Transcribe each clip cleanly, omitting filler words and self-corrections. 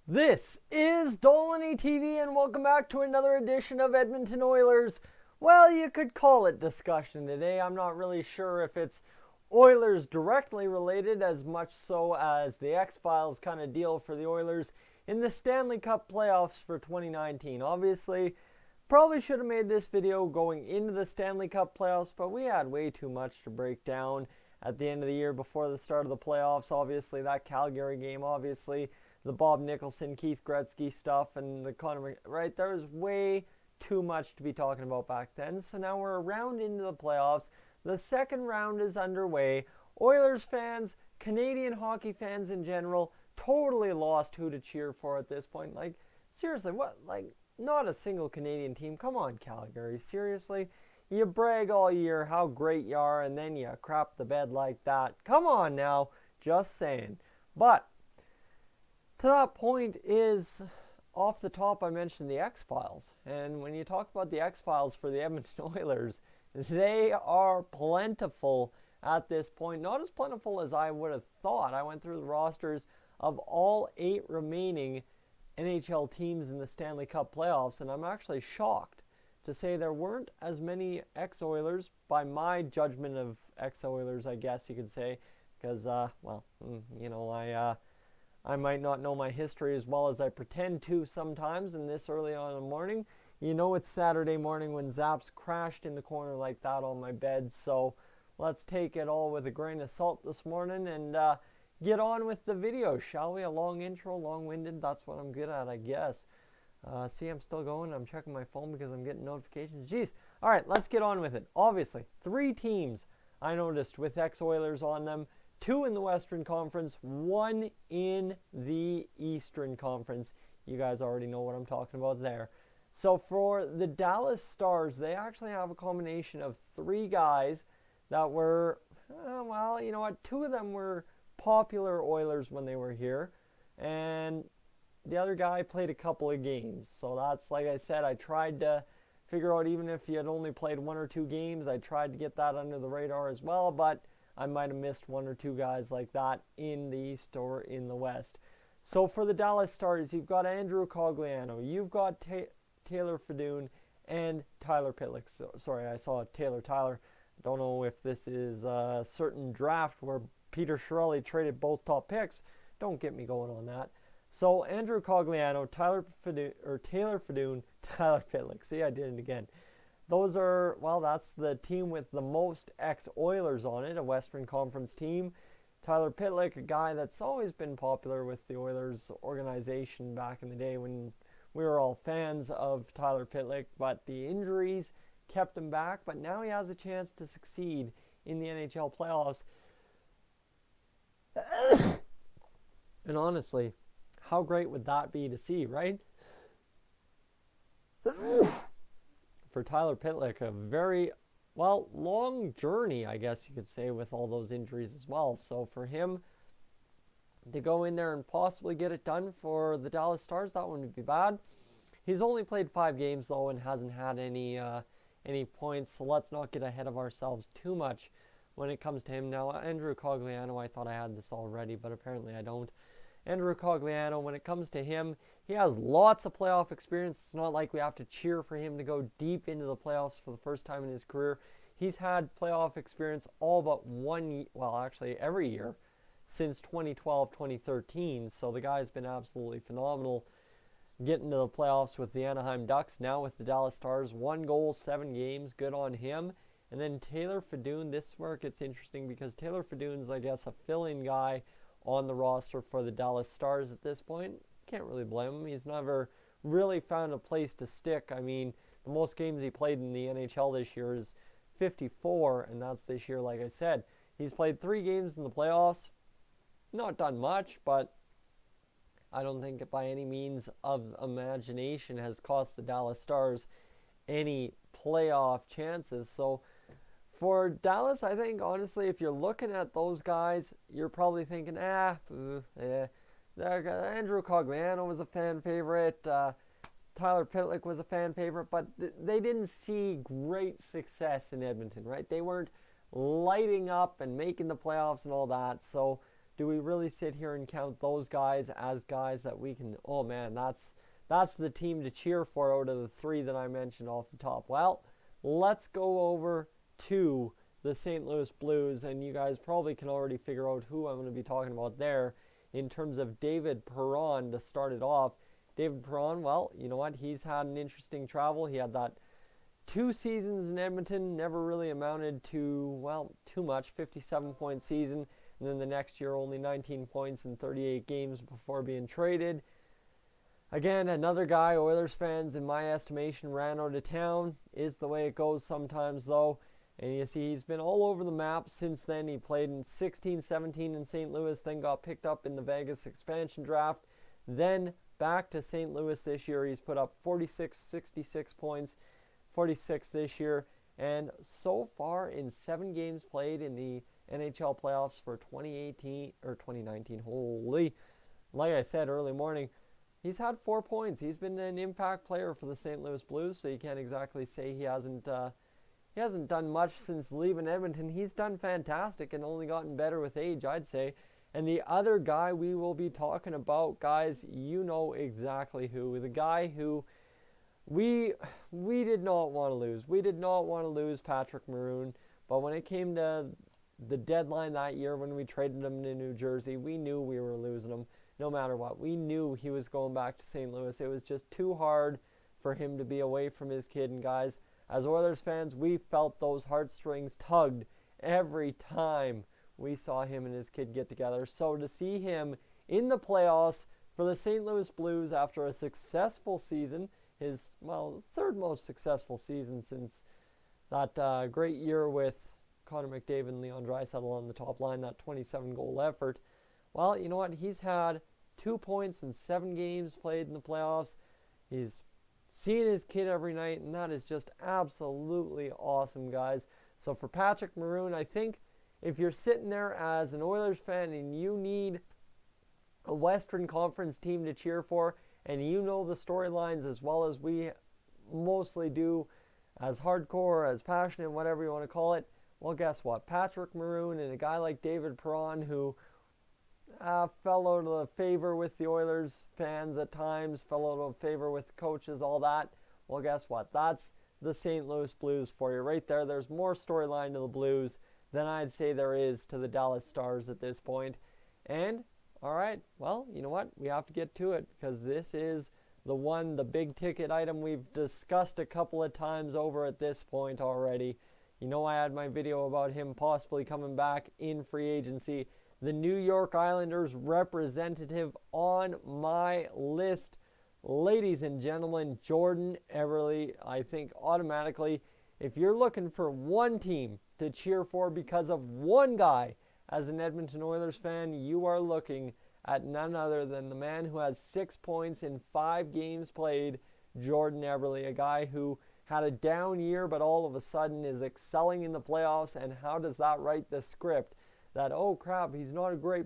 This is Dolynny TV, and welcome back to another edition of Edmonton Oilers. Well, you could call it discussion today. I'm not really sure if it's Oilers directly related as much so as the X-Files kind of deal for the Oilers in the Stanley Cup Playoffs for 2019. Obviously, probably should have made this video going into the Stanley Cup Playoffs, but we had way too much to break down at the end of the year before the start of the playoffs. Obviously, that Calgary game, obviously the Bob Nicholson, Keith Gretzky stuff, and the Connor, right? There was way too much to be talking about back then. So now we're a round into the playoffs. The second round is underway. Oilers fans, Canadian hockey fans in general, totally lost who to cheer for at this point. Like, seriously, what? Like, not a single Canadian team. Come on, Calgary. Seriously? You brag all year how great you are, and then you crap the bed like that. Come on now. Just saying. But to that point is, off the top, I mentioned the X-Files. And when you talk about the X-Files for the Edmonton Oilers, they are plentiful at this point. Not as plentiful as I would have thought. I went through the rosters of all 8 remaining NHL teams in the Stanley Cup playoffs, and I'm actually shocked to say there weren't as many ex-Oilers, by my judgment of ex-Oilers, I guess you could say, because, I might not know my history as well as I pretend to sometimes in this early on in the morning. You know it's Saturday morning when Zaps crashed in the corner like that on my bed, so let's take it all with a grain of salt this morning and get on with the video, shall we? A long intro, long-winded, that's what I'm good at, I guess. See, I'm still going. I'm checking my phone because I'm getting notifications. Jeez. All right, let's get on with it. Obviously, 3 teams I noticed with ex-Oilers on them. 2 in the Western Conference, 1 in the Eastern Conference. You guys already know what I'm talking about there. So for the Dallas Stars, they actually have a combination of 3 guys that were, well, you know what, 2 of them were popular Oilers when they were here, and the other guy played a couple of games. So that's, like I said, I tried to figure out, even if you had only played 1 or 2 games, I tried to get that under the radar as well, but I might have missed 1 or 2 guys like that in the East or in the West. So for the Dallas Stars, you've got Andrew Cogliano, you've got Taylor Fedun, and Tyler Pitlick. Sorry, I saw Tyler. Don't know if this is a certain draft where Peter Chiarelli traded both top picks. Don't get me going on that. So Andrew Cogliano, Taylor Fedun, Tyler Pitlick. See, I did it again. Those are, well, that's the team with the most ex-Oilers on it, a Western Conference team. Tyler Pitlick, a guy that's always been popular with the Oilers organization back in the day when we were all fans of Tyler Pitlick, but the injuries kept him back, but now he has a chance to succeed in the NHL playoffs. And honestly, how great would that be to see, right? For Tyler Pitlick, a very, well, long journey, I guess you could say, with all those injuries as well. So for him to go in there and possibly get it done for the Dallas Stars, that wouldn't be bad. He's only played 5 games, though, and hasn't had any points, so let's not get ahead of ourselves too much when it comes to him. Now, Andrew Cogliano, I thought I had this already, but apparently I don't. Andrew Cogliano, when it comes to him, he has lots of playoff experience. It's not like we have to cheer for him to go deep into the playoffs for the first time in his career. He's had playoff experience all but every year since 2012-2013. So the guy's been absolutely phenomenal getting to the playoffs with the Anaheim Ducks, now with the Dallas Stars. 1 goal, 7 games, good on him. And then Taylor Fedun, this is where it gets interesting because Taylor Fedun's, I guess, a fill-in guy on the roster for the Dallas Stars at this point. Can't really blame him. He's never really found a place to stick. I mean, the most games he played in the NHL this year is 54, and that's this year, like I said. He's played 3 games in the playoffs. Not done much, but I don't think it by any means of imagination has cost the Dallas Stars any playoff chances. So for Dallas, I think, honestly, if you're looking at those guys, you're probably thinking, Andrew Cogliano was a fan favorite, Tyler Pitlick was a fan favorite, but they didn't see great success in Edmonton, right? They weren't lighting up and making the playoffs and all that. So do we really sit here and count those guys as guys that we can, oh man, that's the team to cheer for out of the three that I mentioned off the top? Well, let's go over to the St. Louis Blues, and you guys probably can already figure out who I'm going to be talking about there in terms of David Perron to start it off. David Perron, well, you know what? He's had an interesting travel. He had that 2 seasons in Edmonton, never really amounted to, well, too much, 57-point season, and then the next year only 19 points in 38 games before being traded. Again, another guy Oilers fans, in my estimation, ran out of town. Is the way it goes sometimes, though. And you see he's been all over the map since then. He played in 16-17 in St. Louis, then got picked up in the Vegas expansion draft. Then back to St. Louis this year. He's put up 66 points, 46 this year. And so far in 7 games played in the NHL playoffs for 2019, holy, like I said early morning, he's had 4 points. He's been an impact player for the St. Louis Blues, so you can't exactly say he hasn't done much since leaving Edmonton. He's done fantastic and only gotten better with age, I'd say. And the other guy we will be talking about, guys, you know exactly who. The guy who we did not want to lose. We did not want to lose Patrick Maroon. But when it came to the deadline that year when we traded him to New Jersey, we knew we were losing him no matter what. We knew he was going back to St. Louis. It was just too hard for him to be away from his kid. And guys, as Oilers fans, we felt those heartstrings tugged every time we saw him and his kid get together. So to see him in the playoffs for the St. Louis Blues after a successful season, his, well, third most successful season since that great year with Connor McDavid and Leon Draisaitl on the top line, that 27-goal effort. Well, you know what? He's had 2 points in 7 games played in the playoffs. He's seeing his kid every night, and that is just absolutely awesome, guys. So for Patrick Maroon, I think if you're sitting there as an Oilers fan and you need a Western Conference team to cheer for, and you know the storylines as well as we mostly do, as hardcore, as passionate, whatever you want to call it, well, guess what? Patrick Maroon and a guy like David Perron, who fell out of favor with the Oilers fans at times, fell out of favor with coaches, all that. Well, guess what? That's the St. Louis Blues for you right there. There's more storyline to the Blues than I'd say there is to the Dallas Stars at this point. And, all right, well, you know what? We have to get to it because this is the big ticket item we've discussed a couple of times over at this point already. You know, I had my video about him possibly coming back in free agency. The New York Islanders representative on my list, ladies and gentlemen, Jordan Eberle. I think automatically, if you're looking for one team to cheer for because of one guy as an Edmonton Oilers fan, you are looking at none other than the man who has 6 points in 5 games played, Jordan Eberle, a guy who had a down year but all of a sudden is excelling in the playoffs. And how does that write the script that, oh crap, he's not a great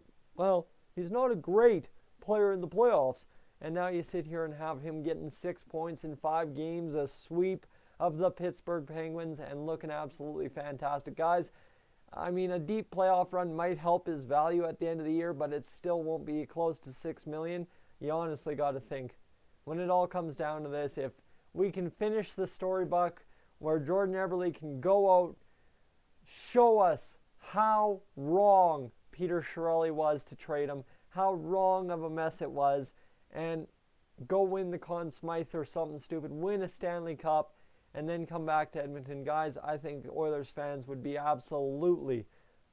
player in the playoffs, and now you sit here and have him getting 6 points in 5 games, a sweep of the Pittsburgh Penguins, and looking absolutely fantastic. Guys, I mean, a deep playoff run might help his value at the end of the year, but it still won't be close to $6 million. You honestly got to think, when it all comes down to this, if we can finish the storybook where Jordan Eberle can go out, show us how wrong Peter Chiarelli was to trade him, how wrong of a mess it was, and go win the Conn Smythe or something stupid, win a Stanley Cup, and then come back to Edmonton. Guys, I think Oilers fans would be absolutely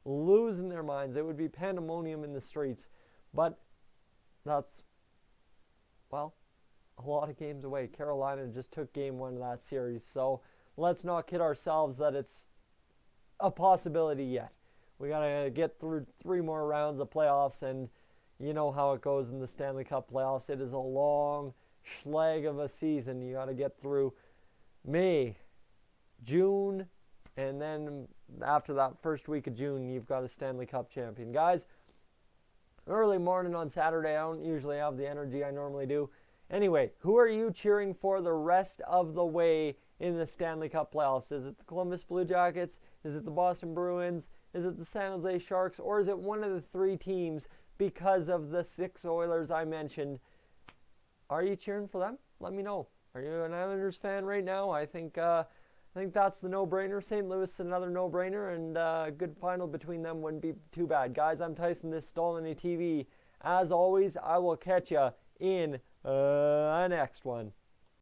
losing their minds. It would be pandemonium in the streets. But that's, well, a lot of games away. Carolina just took game 1 of that series. So let's not kid ourselves that it's a possibility yet. We got to get through 3 more rounds of playoffs, and you know how it goes in the Stanley Cup playoffs. It is a long schlag of a season. You got to get through May, June, and then after that first week of June, you've got a Stanley Cup champion. Guys, early morning on Saturday, I don't usually have the energy I normally do. Anyway, who are you cheering for the rest of the way in the Stanley Cup playoffs? Is it the Columbus Blue Jackets? Is it the Boston Bruins? Is it the San Jose Sharks? Or is it one of the three teams because of the 6 Oilers I mentioned? Are you cheering for them? Let me know. Are you an Islanders fan right now? I think that's the no-brainer. St. Louis, another no-brainer, and a good final between them wouldn't be too bad. Guys, I'm Tyson. This is Dolynny TV. As always, I will catch you in the next one.